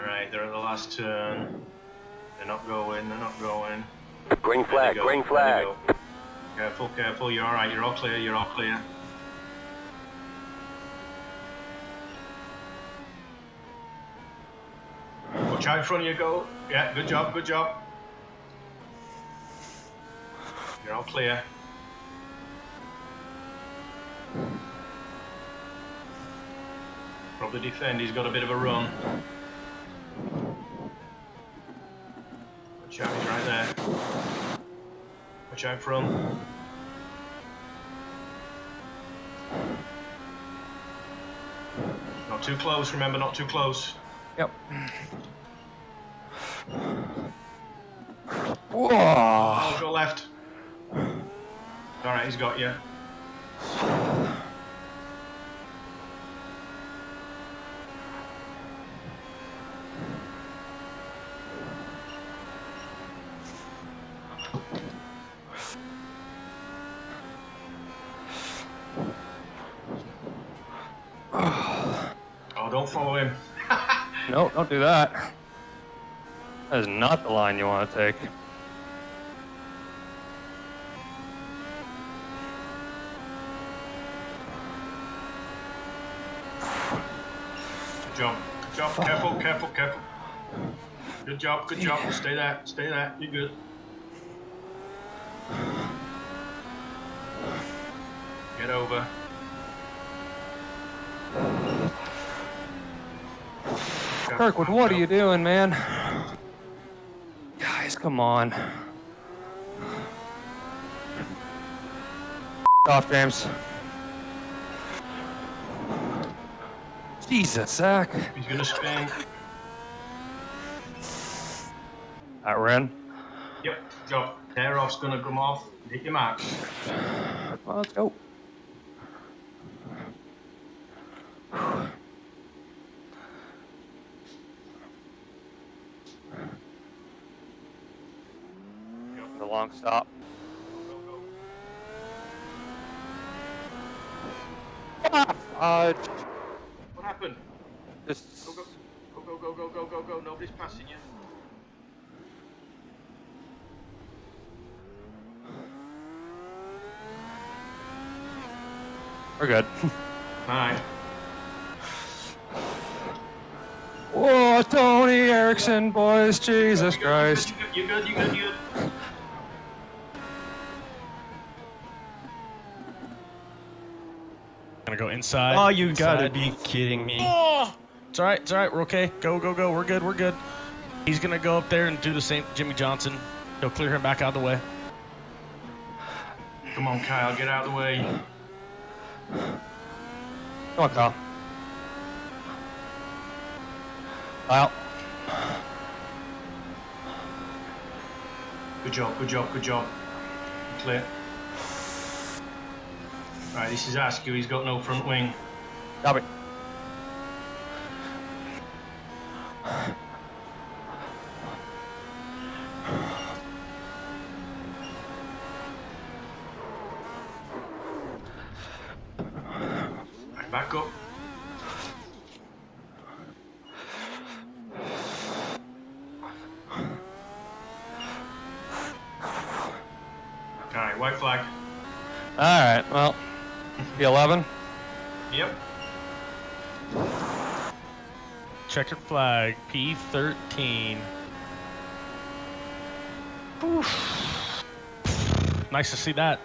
Alright, they're at the last turn. They're not going, they're not going. Green flag, green flag. Careful, careful, you're alright, you're all clear, you're all clear. Watch out in front of you, go. Yeah, good job, good job. You're all clear. Probably defend, he's got a bit of a run. Watch out, he's right there. Watch out front. Not too close, remember, not too close. Yep. Whoa! Oh, go left. Alright, he's got you. Oh, don't follow him. No, don't do that. That is not the line you want to take. Good job. Good job. Careful, careful, careful. Good job, good job. Stay there, stay there. You're good. Get over. Kirkwood, what are you doing, man? Guys, come on. Off, James. Jesus, Zach. He's gonna spin. That ran. Yep, good job. Tear off's gonna come off. Hit your marks. Well, let's go. The long stop. What happened? Just Go, go, go, go, go, go, go, go. Nobody's passing you. we're good. Alright. Whoa, Tony Erickson, boys, Jesus Christ. You good, you good, you good. Gonna go inside. Oh, you inside. gotta be kidding me. Oh! It's alright, we're okay. Go, go, go, we're good, we're good. He's gonna go up there and do the same Jimmy Johnson. He'll clear him back out of the way. Come on, Kyle, get out of the way. Come on, Kyle. Kyle. Good job, good job, good job. Clear. Right, this is Askew, he's got no front wing. Copy. Right, back up. Alright, white flag. Alright, well, P11. Yep. Checkered flag, P13. Oof. Nice to see that.